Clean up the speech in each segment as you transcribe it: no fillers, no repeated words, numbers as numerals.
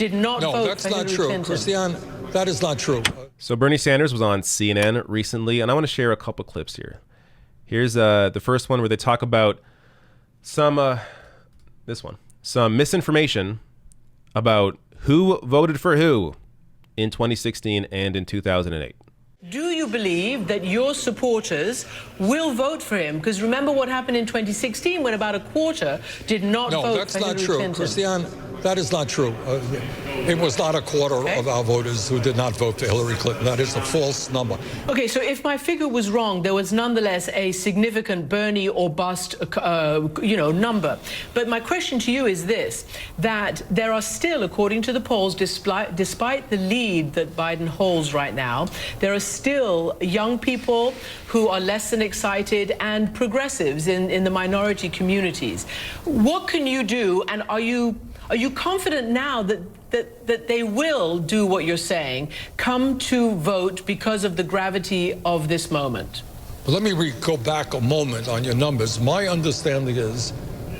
did not vote for Hillary Clinton. No, that's not true. Christiane, that is not true. So Bernie Sanders was on CNN recently, and I want to share a couple clips here. Here's the first one where they talk about some misinformation about who voted for who in 2016 and in 2008. Do you believe that your supporters will vote for him? Because remember what happened in 2016 when about a quarter did not vote for Hillary Clinton. No, that's not true. Christiane, that is not true. It was not a quarter of our voters who did not vote for Hillary Clinton. That is a false number. Okay, so if my figure was wrong, there was nonetheless a significant Bernie or bust, number. But my question to you is this, that there are still, according to the polls, despite the lead that Biden holds right now, there are still young people who are less than excited and progressives in the minority communities. What can you do, and are you confident now that they will do what you're saying, come to vote because of the gravity of this moment? Let me go back a moment on your numbers. My understanding is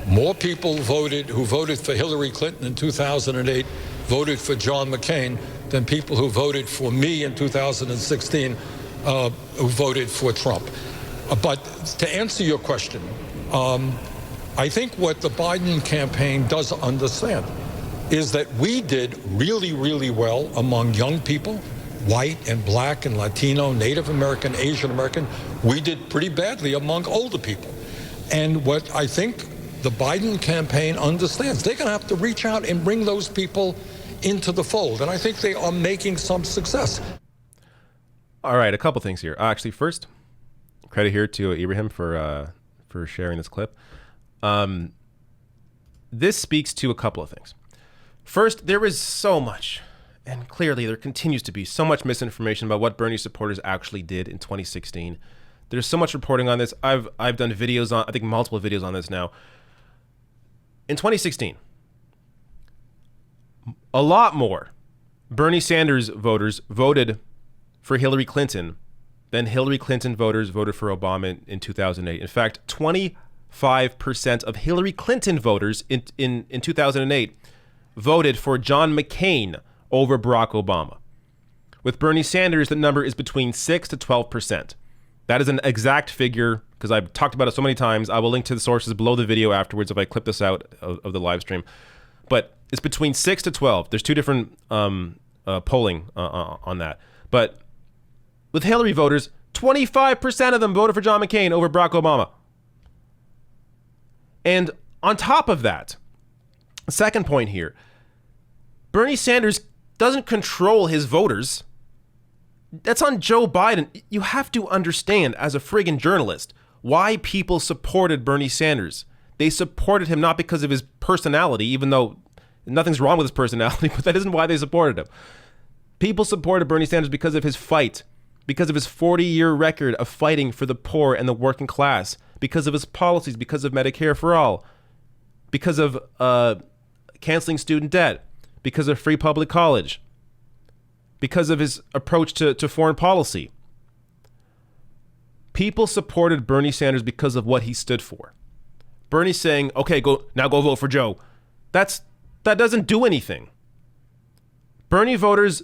more people who voted for Hillary Clinton in 2008 voted for John McCain than people who voted for me in 2016 who voted for Trump. But to answer your question, I think what the Biden campaign does understand is that we did really, really well among young people, white and black and Latino, Native American, Asian American. We did pretty badly among older people. And what I think the Biden campaign understands, they're going to have to reach out and bring those people into the fold. And I think they are making some success. All right, a couple things here. Actually, first, credit here to Ibrahim for sharing this clip. This speaks to a couple of things. First, there is so much, and clearly there continues to be so much misinformation about what Bernie supporters actually did in 2016. There's so much reporting on this. I've done videos on, I think multiple videos on this now. In 2016, a lot more Bernie Sanders voters voted for Hillary Clinton than Hillary Clinton voters voted for Obama in 2008. In fact, 25% of Hillary Clinton voters in 2008 voted for John McCain over Barack Obama. With Bernie Sanders, the number is between 6 to 12%. That is an exact figure because I've talked about it so many times. I will link to the sources below the video afterwards if I clip this out of the live stream. But it's between 6 to 12. There's two different polling on that. But with Hillary voters, 25% of them voted for John McCain over Barack Obama. And on top of that, second point here, Bernie Sanders doesn't control his voters. That's on Joe Biden. You have to understand as a friggin' journalist why people supported Bernie Sanders. They supported him not because of his personality, even though nothing's wrong with his personality, but that isn't why they supported him. People supported Bernie Sanders because of his fight, because of his 40-year record of fighting for the poor and the working class, because of his policies, because of Medicare for all, because of canceling student debt, because of free public college, because of his approach to foreign policy. People supported Bernie Sanders because of what he stood for. Bernie saying, okay, go vote for Joe. That doesn't do anything. Bernie voters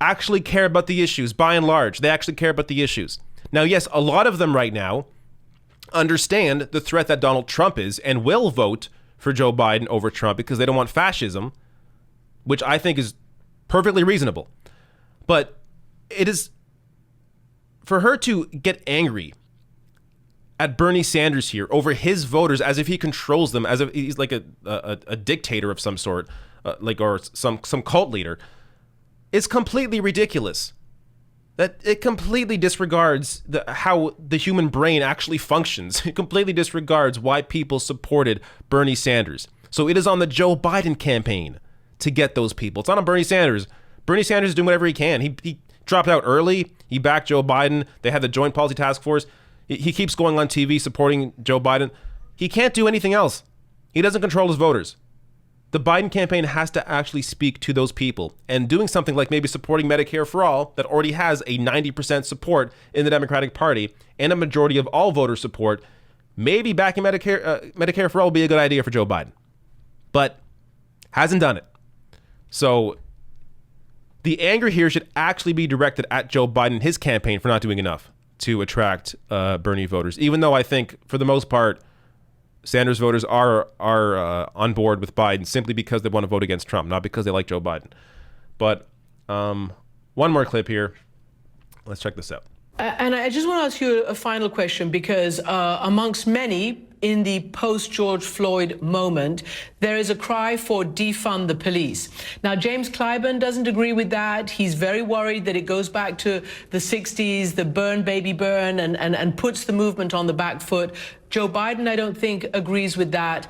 actually care about the issues. By and large, they actually care about the issues. Now, yes, a lot of them right now understand the threat that Donald Trump is and will vote for Joe Biden over Trump because they don't want fascism, which I think is perfectly reasonable. But it is for her to get angry at Bernie Sanders here over his voters as if he controls them, as if he's like a dictator of some sort, or some cult leader, is completely ridiculous. That it completely disregards how the human brain actually functions. It completely disregards why people supported Bernie Sanders. So it is on the Joe Biden campaign to get those people. It's not on Bernie Sanders. Bernie Sanders is doing whatever he can. He dropped out early. He backed Joe Biden. They had the Joint Policy Task Force. He keeps going on TV supporting Joe Biden. He can't do anything else. He doesn't control his voters. The Biden campaign has to actually speak to those people, and doing something like maybe supporting Medicare for all that already has a 90% support in the Democratic Party and a majority of all voter support, maybe backing Medicare for all would be a good idea for Joe Biden, but hasn't done it. So the anger here should actually be directed at Joe Biden and his campaign for not doing enough to attract Bernie voters, even though I think for the most part, Sanders voters are on board with Biden simply because they want to vote against Trump, not because they like Joe Biden. But one more clip here. Let's check this out. And I just want to ask you a final question, because amongst many in the post-George Floyd moment, there is a cry for defund the police. Now, James Clyburn doesn't agree with that. He's very worried that it goes back to the 60s, the burn, baby, burn, and puts the movement on the back foot. Joe Biden, I don't think, agrees with that.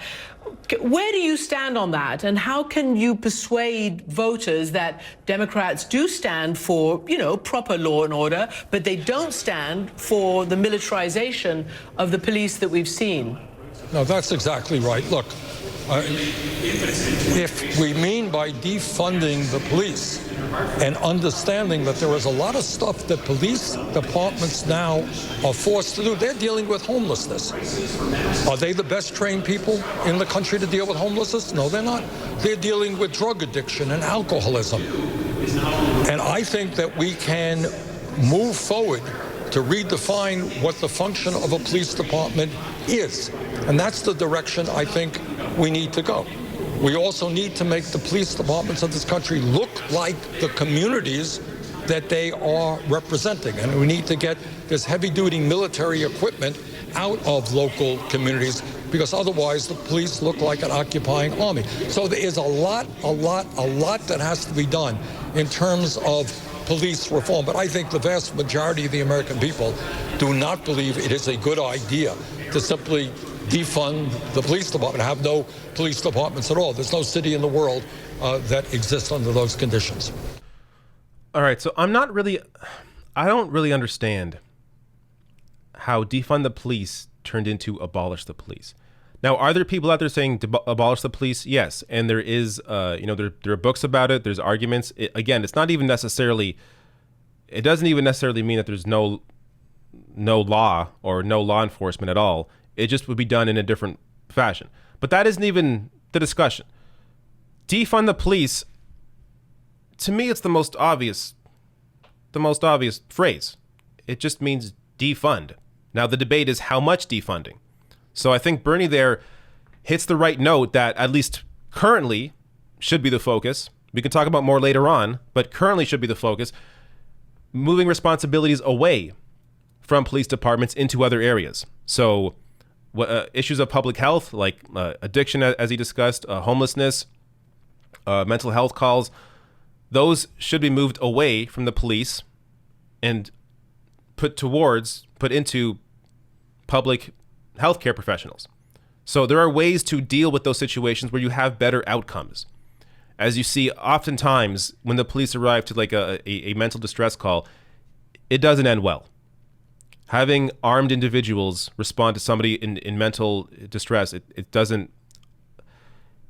Where do you stand on that? And how can you persuade voters that Democrats do stand for, proper law and order, but they don't stand for the militarization of the police that we've seen? No, that's exactly right. Look, if we mean by defunding the police and understanding that there is a lot of stuff that police departments now are forced to do, they're dealing with homelessness. Are they the best trained people in the country to deal with homelessness? No, they're not. They're dealing with drug addiction and alcoholism. And I think that we can move forward to redefine what the function of a police department is. And that's the direction I think we need to go. We also need to make the police departments of this country look like the communities that they are representing. And we need to get this heavy-duty military equipment out of local communities, because otherwise the police look like an occupying army. So there is a lot that has to be done in terms of police reform. But I think the vast majority of the American people do not believe it is a good idea to simply defund the police department, have no police departments at all. There's no city in the world that exists under those conditions. All right, so I don't really understand how defund the police turned into abolish the police. Now, are there people out there saying to abolish the police? Yes, and there is, there are books about it. There's arguments. Again, it's not even necessarily. It doesn't even necessarily mean that there's no law or no law enforcement at all. It just would be done in a different fashion. But that isn't even the discussion. Defund the police. To me, it's the most obvious phrase. It just means defund. Now, the debate is how much defunding. So I think Bernie there hits the right note that at least currently should be the focus. We can talk about more later on, but currently should be the focus. Moving responsibilities away from police departments into other areas. So issues of public health, like addiction, as he discussed, homelessness, mental health calls, those should be moved away from the police and put into public healthcare professionals. So there are ways to deal with those situations where you have better outcomes. As you see, oftentimes when the police arrive to like a mental distress call, it doesn't end well. Having armed individuals respond to somebody in mental distress, it doesn't.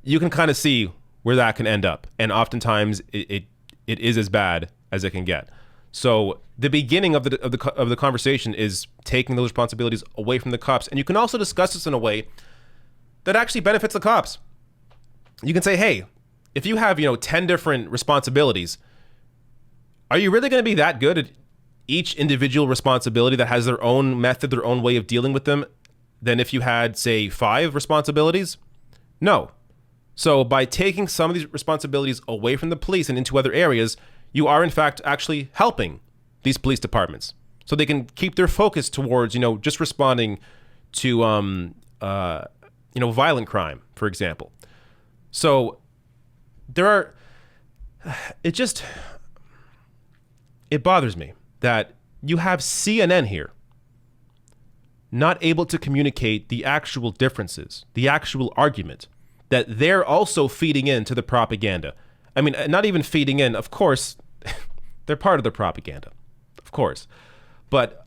You can kind of see where that can end up, and oftentimes it is as bad as it can get. So the beginning of the conversation is taking those responsibilities away from the cops, and you can also discuss this in a way that actually benefits the cops. You can say, hey, if you have 10 different responsibilities, are you really going to be that good at each individual responsibility that has their own method, their own way of dealing with them, than if you had, say, 5 responsibilities? No. So by taking some of these responsibilities away from the police and into other areas, you are in fact actually helping these police departments so they can keep their focus towards, just responding to, violent crime, for example. So it bothers me that you have CNN here not able to communicate the actual differences, the actual argument, that they're also feeding into the propaganda. I mean, not even feeding in, of course, they're part of the propaganda, of course. But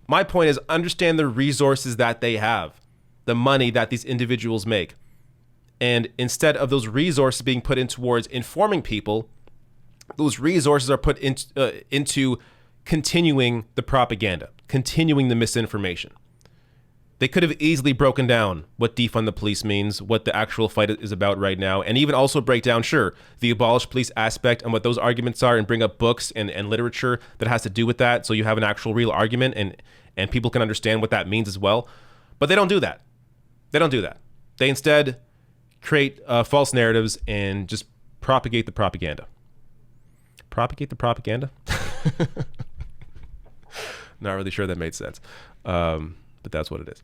my point is, understand the resources that they have, the money that these individuals make. And instead of those resources being put in towards informing people, those resources are put into continuing the propaganda, continuing the misinformation. They could have easily broken down what defund the police means, what the actual fight is about right now, and even also break down, sure, the abolish police aspect and what those arguments are, and bring up books and literature that has to do with that, so you have an actual real argument and people can understand what that means as well. But they don't do that. They don't do that. They instead create false narratives and just propagate the propaganda. Propagate the propaganda? Not really sure that made sense. But that's what it is.